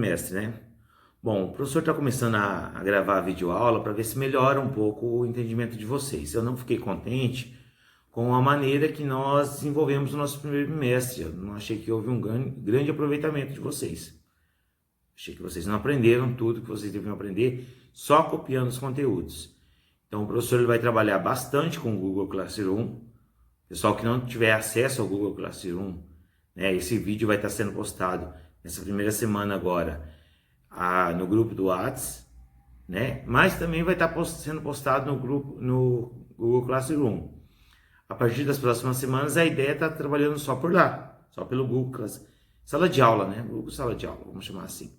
bimestre, né? Bom, o professor está começando a gravar a videoaula para ver se melhora um pouco o entendimento de vocês. Eu não fiquei contente com a maneira que nós desenvolvemos o nosso primeiro bimestre. Eu não achei que houve um grande aproveitamento de vocês. Achei que vocês não aprenderam tudo que vocês deviam aprender só copiando os conteúdos. Então o professor ele vai trabalhar bastante com o Google Classroom. Pessoal que não tiver acesso ao Google Classroom, né, esse vídeo vai estar sendo postado nessa primeira semana agora no grupo do WhatsApp, né? Mas também vai estar sendo postado no Google Classroom. A partir das próximas semanas a ideia é estar trabalhando só por lá, só pelo Google Classroom. Sala de aula, né? Google Sala de Aula, vamos chamar assim.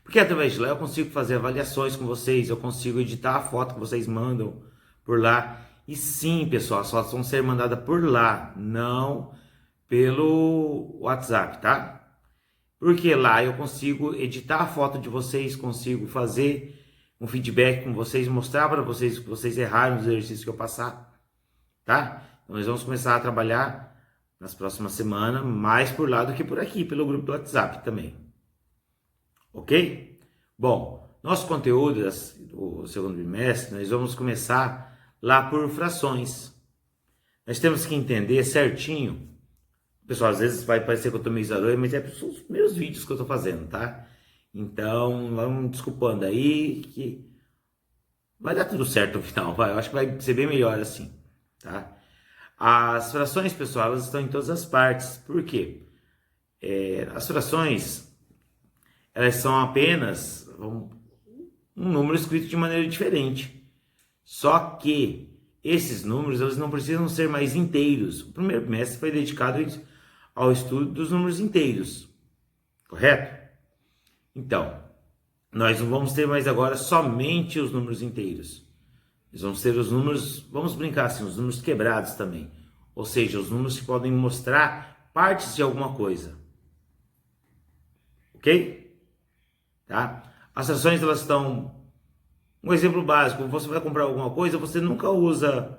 Porque através de lá eu consigo fazer avaliações com vocês, eu consigo editar a foto que vocês mandam por lá. E sim, pessoal, as fotos vão ser mandadas por lá, não pelo WhatsApp, tá? Porque lá eu consigo editar a foto de vocês, consigo fazer um feedback com vocês, mostrar para vocês que vocês erraram nos exercícios que eu passar, tá? Então nós vamos começar a trabalhar nas próximas semanas, mais por lá do que por aqui, pelo grupo do WhatsApp também. Ok? Bom, nosso conteúdo do segundo bimestre, nós vamos começar lá por frações. Nós temos que entender certinho. Pessoal, às vezes vai parecer que eu tô meio zarolho, mas é os primeiros vídeos que eu tô fazendo, tá? Então, vamos desculpando aí que vai dar tudo certo no final, vai. Eu acho que vai ser bem melhor assim, tá? As frações, pessoal, elas estão em todas as partes. Por quê? As frações, elas são apenas um número escrito de maneira diferente. Só que esses números, eles não precisam ser mais inteiros. O primeiro bimestre foi dedicado ao estudo dos números inteiros, correto? Então, nós não vamos ter mais agora somente os números inteiros. Nós vamos ter os números, vamos brincar assim, os números quebrados também. Ou seja, os números que podem mostrar partes de alguma coisa. Ok? Tá? As frações, elas estão... Um exemplo básico, você vai comprar alguma coisa, você nunca usa...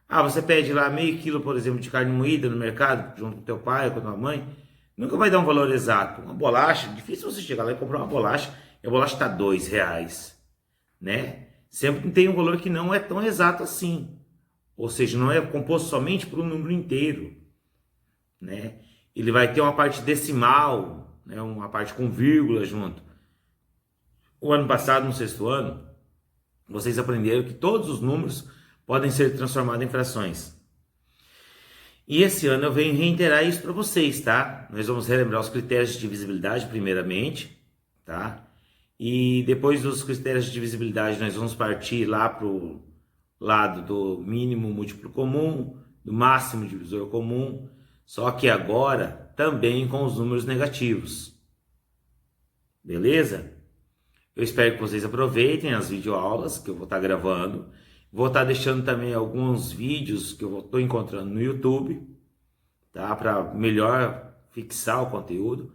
você pede lá meio quilo, por exemplo, de carne moída no mercado, junto com teu pai ou com a tua mãe, nunca vai dar um valor exato. Uma bolacha, difícil você chegar lá e comprar uma bolacha, e a bolacha está R$2, né? Sempre tem um valor que não é tão exato assim. Ou seja, não é composto somente por um número inteiro, né? Ele vai ter uma parte decimal, né? Uma parte com vírgula junto. O ano passado, no sexto ano, vocês aprenderam que todos os números podem ser transformados em frações. E esse ano eu venho reiterar isso para vocês, tá? Nós vamos relembrar os critérios de divisibilidade primeiramente, tá? E depois dos critérios de divisibilidade nós vamos partir lá para o lado do mínimo múltiplo comum, do máximo divisor comum, só que agora também com os números negativos. Beleza? Eu espero que vocês aproveitem as videoaulas que eu vou estar gravando. Vou estar deixando também alguns vídeos que eu estou encontrando no YouTube, tá? Para melhor fixar o conteúdo.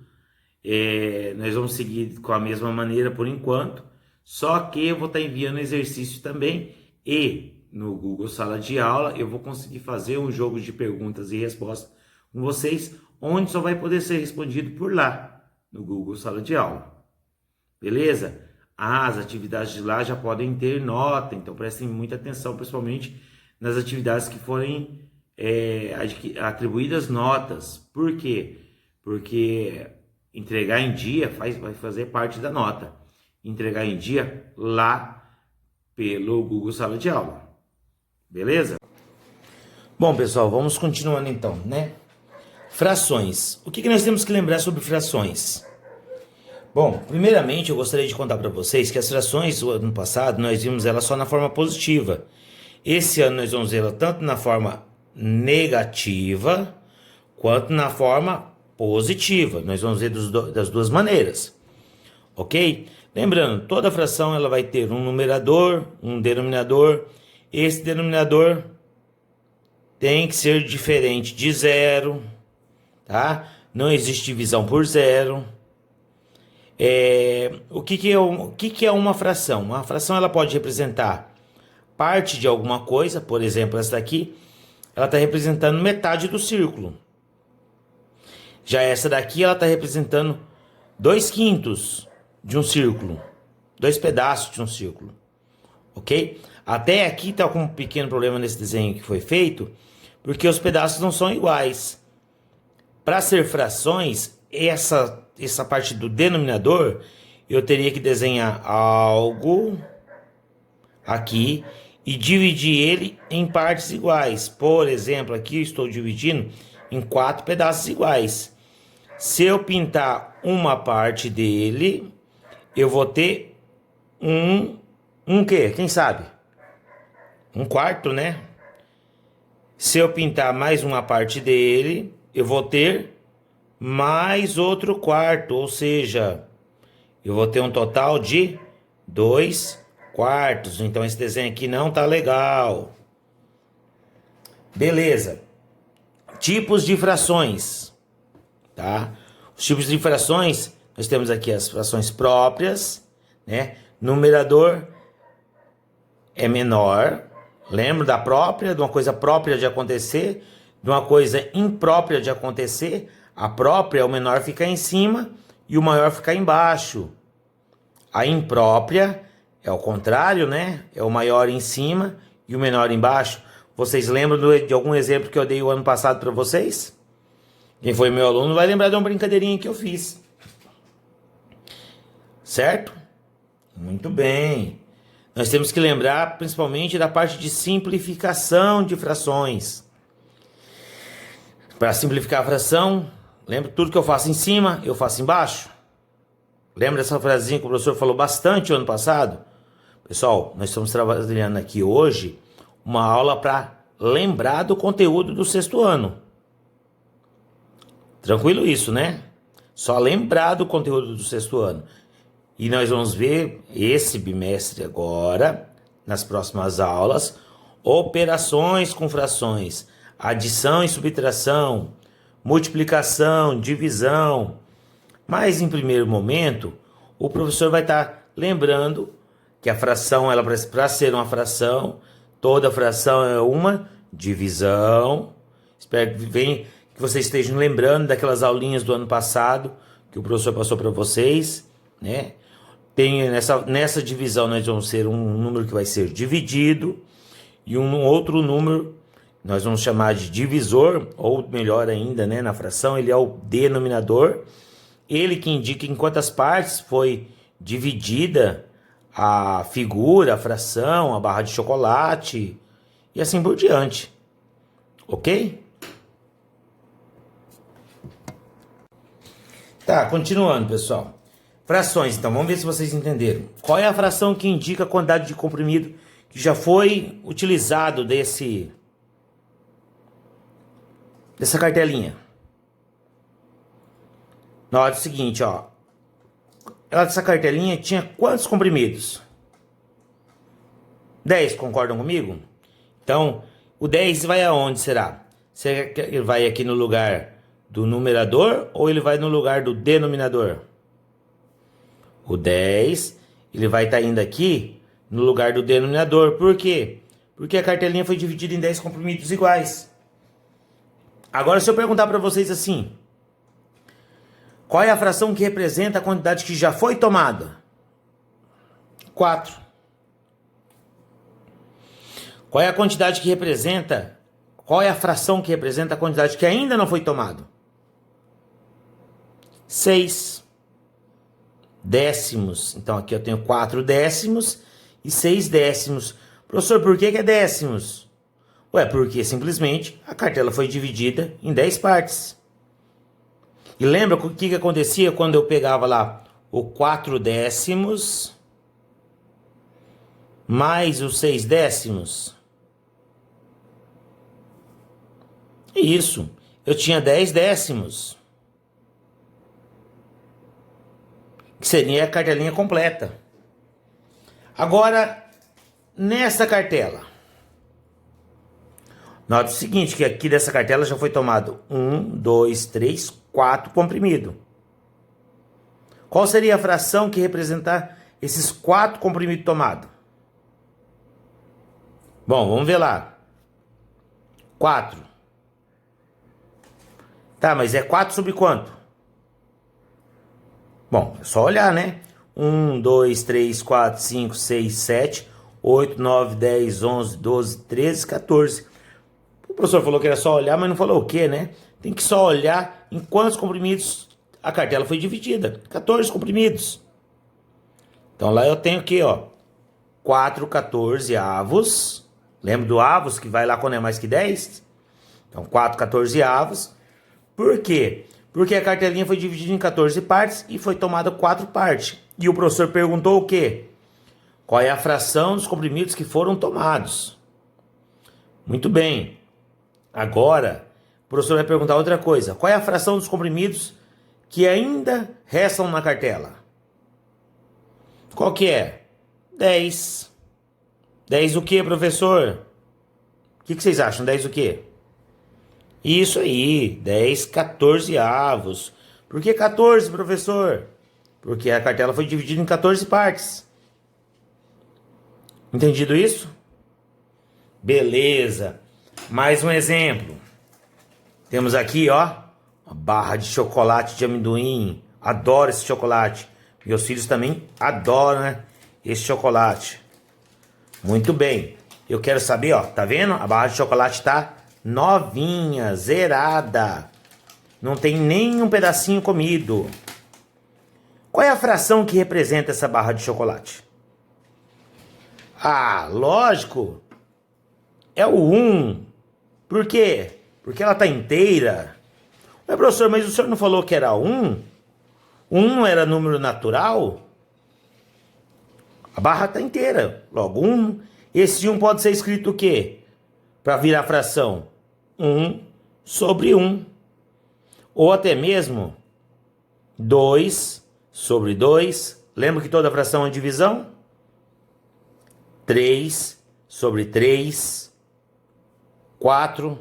Nós vamos seguir com a mesma maneira por enquanto, só que eu vou estar enviando exercício também e no Google Sala de Aula eu vou conseguir fazer um jogo de perguntas e respostas com vocês, onde só vai poder ser respondido por lá, no Google Sala de Aula. Beleza? As atividades de lá já podem ter nota, então prestem muita atenção, principalmente nas atividades que forem atribuídas notas. Por quê? Porque entregar em dia vai fazer parte da nota. Entregar em dia lá pelo Google Sala de Aula. Beleza? Bom, pessoal, vamos continuando então, né? Frações. O que nós temos que lembrar sobre frações? Bom, primeiramente eu gostaria de contar para vocês que as frações do ano passado nós vimos elas só na forma positiva. Esse ano nós vamos vê-la tanto na forma negativa quanto na forma positiva. Nós vamos ver das duas maneiras, ok? Lembrando, toda fração ela vai ter um numerador, um denominador. Esse denominador tem que ser diferente de zero, tá? Não existe divisão por zero. O que é uma fração? Uma fração ela pode representar parte de alguma coisa, por exemplo, essa daqui, ela está representando metade do círculo. Já essa daqui, ela está representando 2/5 de um círculo. 2 pedaços de um círculo. Ok? Até aqui está com um pequeno problema nesse desenho que foi feito, porque os pedaços não são iguais. Para ser frações, essa parte do denominador, eu teria que desenhar algo aqui e dividir ele em partes iguais. Por exemplo, aqui eu estou dividindo em 4 pedaços iguais. Se eu pintar uma parte dele, eu vou ter um quê? Quem sabe? 1/4, né? Se eu pintar mais uma parte dele, eu vou ter mais outro quarto, ou seja, eu vou ter um total de 2/4. Então esse desenho aqui não tá legal. Beleza. Tipos de frações, tá? Os tipos de frações, nós temos aqui as frações próprias, né? Numerador é menor. Lembra da própria, de uma coisa própria de acontecer, de uma coisa imprópria de acontecer. A própria, o menor fica em cima e o maior fica embaixo. A imprópria é o contrário, né? É o maior em cima e o menor embaixo. Vocês lembram de algum exemplo que eu dei o ano passado para vocês? Quem foi meu aluno vai lembrar de uma brincadeirinha que eu fiz. Certo? Muito bem. Nós temos que lembrar principalmente da parte de simplificação de frações. Para simplificar a fração, lembra tudo que eu faço em cima, eu faço embaixo? Lembra dessa frasinha que o professor falou bastante ano passado? Pessoal, nós estamos trabalhando aqui hoje uma aula para lembrar do conteúdo do 6º ano. Tranquilo isso, né? Só lembrar do conteúdo do 6º ano. E nós vamos ver esse bimestre agora, nas próximas aulas, operações com frações, adição e subtração, multiplicação, divisão. Mas em primeiro momento, o professor vai estar lembrando que a fração, ela para ser uma fração, toda fração é uma divisão. Espero que vocês estejam lembrando daquelas aulinhas do ano passado que o professor passou para vocês, né? Tem nessa divisão nós vamos ter um número que vai ser dividido e um outro número nós vamos chamar de divisor, ou melhor ainda, né, na fração, ele é o denominador. Ele que indica em quantas partes foi dividida a figura, a fração, a barra de chocolate e assim por diante. Ok? Tá, continuando, pessoal. Frações, então, vamos ver se vocês entenderam. Qual é a fração que indica a quantidade de comprimido que já foi utilizado dessa cartelinha? Note o seguinte, ó. Essa cartelinha tinha quantos comprimidos? 10, concordam comigo? Então, o 10 vai aonde será? Será que ele vai aqui no lugar do numerador ou ele vai no lugar do denominador? O 10, ele vai estar indo aqui no lugar do denominador. Por quê? Porque a cartelinha foi dividida em 10 comprimidos iguais. Agora, se eu perguntar para vocês assim, qual é a fração que representa a quantidade que já foi tomada? 4. Qual é a quantidade que representa? Qual é a fração que representa a quantidade que ainda não foi tomada? 6 décimos. Então aqui eu tenho 4 décimos e 6 décimos. Professor, por que é décimos? Ué, porque simplesmente a cartela foi dividida em 10 partes. E lembra o que acontecia quando eu pegava lá o 4 décimos mais os 6 décimos? Isso, eu tinha 10 décimos. Que seria a cartelinha completa. Agora, nessa cartela, note o seguinte, que aqui dessa cartela já foi tomado 1, 2, 3, 4 comprimidos. Qual seria a fração que representar esses 4 comprimidos tomados? Bom, vamos ver lá. 4. Tá, mas é 4 sobre quanto? Bom, é só olhar, né? 1, 2, 3, 4, 5, 6, 7, 8, 9, 10, 11, 12, 13, 14. O professor falou que era só olhar, mas não falou o quê, né? Tem que só olhar em quantos comprimidos a cartela foi dividida. 14 comprimidos. Então lá eu tenho aqui, ó, 4 14avos. Lembra do avos, que vai lá quando é mais que 10? Então 4 14avos. Por quê? Porque a cartelinha foi dividida em 14 partes e foi tomada 4 partes. E o professor perguntou o quê? Qual é a fração dos comprimidos que foram tomados? Muito bem. Agora, o professor vai perguntar outra coisa. Qual é a fração dos comprimidos que ainda restam na cartela? Qual que é? 10. 10 o quê, professor? O que vocês acham? 10 o quê? Isso aí, 10 14avos. Por que 14, professor? Porque a cartela foi dividida em 14 partes. Entendido isso? Beleza. Mais um exemplo. Temos aqui, ó, uma barra de chocolate de amendoim. Adoro esse chocolate. Meus filhos também adoram, né, esse chocolate. Muito bem. Eu quero saber, ó, tá vendo? A barra de chocolate tá novinha, zerada. Não tem nenhum pedacinho comido. Qual é a fração que representa essa barra de chocolate? Ah, lógico. É o 1. Por quê? Porque ela tá inteira. Mas, professor, mas o senhor não falou que era 1? 1 não era número natural? A barra tá inteira. Logo, 1. Esse 1 pode ser escrito o quê? Para virar fração. 1 sobre 1. Ou até mesmo 2 sobre 2. Lembra que toda fração é divisão? 3 sobre 3. 4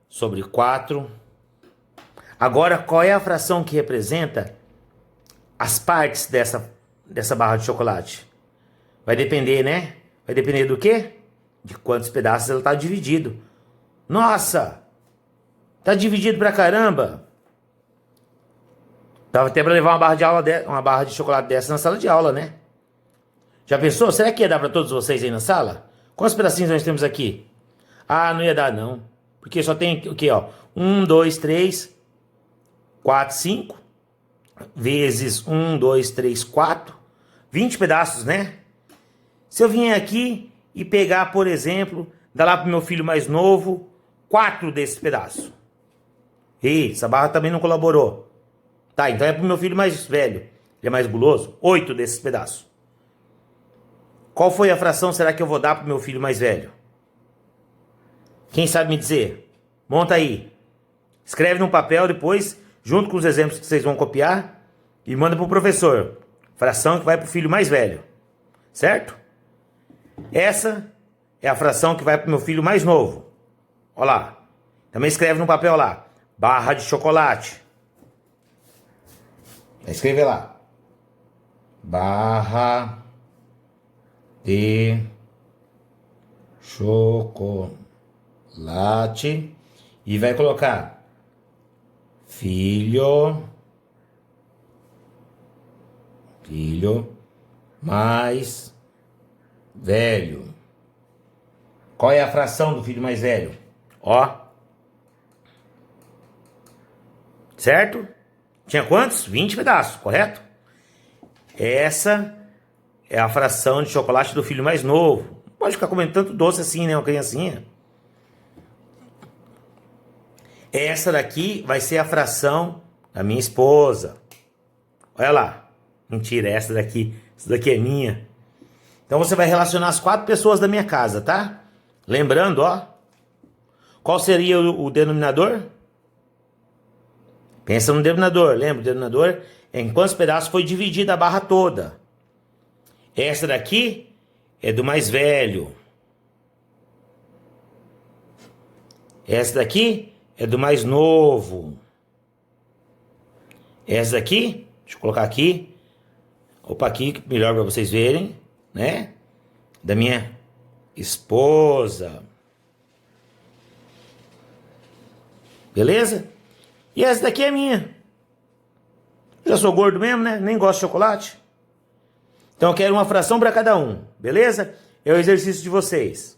sobre 4. Agora, qual é a fração que representa as partes dessa barra de chocolate? Vai depender, né? Vai depender do quê? De quantos pedaços ela está dividido. Nossa! Tá dividido pra caramba! Dava até pra levar uma barra de chocolate dessa na sala de aula, né? Já pensou? Será que ia dar pra todos vocês aí na sala? Quantos pedacinhos nós temos aqui? Ah, não ia dar não. Porque só tem o quê, ó? 1, 2, 3, 4, 5. Vezes 1, 2, 3, 4. 20 pedaços, né? Se eu vier aqui e pegar, por exemplo, dar lá pro meu filho mais novo 4 desses pedaços. Ih, essa barra também não colaborou. Tá, então é pro meu filho mais velho. Ele é mais guloso. 8 desses pedaços. Qual foi a fração será que eu vou dar pro meu filho mais velho? Quem sabe me dizer? Monta aí. Escreve num papel depois, junto com os exemplos que vocês vão copiar, e manda pro professor. Fração que vai pro filho mais velho. Certo? Essa é a fração que vai pro meu filho mais novo. Olha lá. Também escreve num papel lá. Barra de chocolate. Vai escrever lá. Barra de chocolate. E vai colocar filho mais velho. Qual é a fração do filho mais velho? Ó. Certo? Tinha quantos? 20 pedaços, correto? Essa é a fração de chocolate do filho mais novo. Não pode ficar comendo tanto doce assim, né? Uma criancinha. Essa daqui vai ser a fração da minha esposa. Olha lá. Mentira, essa daqui é minha. Então você vai relacionar as 4 pessoas da minha casa, tá? Lembrando, ó. Qual seria o denominador? Pensa no denominador. Lembra? O denominador é em quantos pedaços foi dividida a barra toda. Essa daqui é do mais velho. Essa daqui é do mais novo. Essa daqui, deixa eu colocar aqui. Opa, aqui, melhor para vocês verem, né? Da minha esposa. Beleza? E essa daqui é minha. Já sou gordo mesmo, né? Nem gosto de chocolate. Então eu quero uma fração para cada um, beleza? É o exercício de vocês.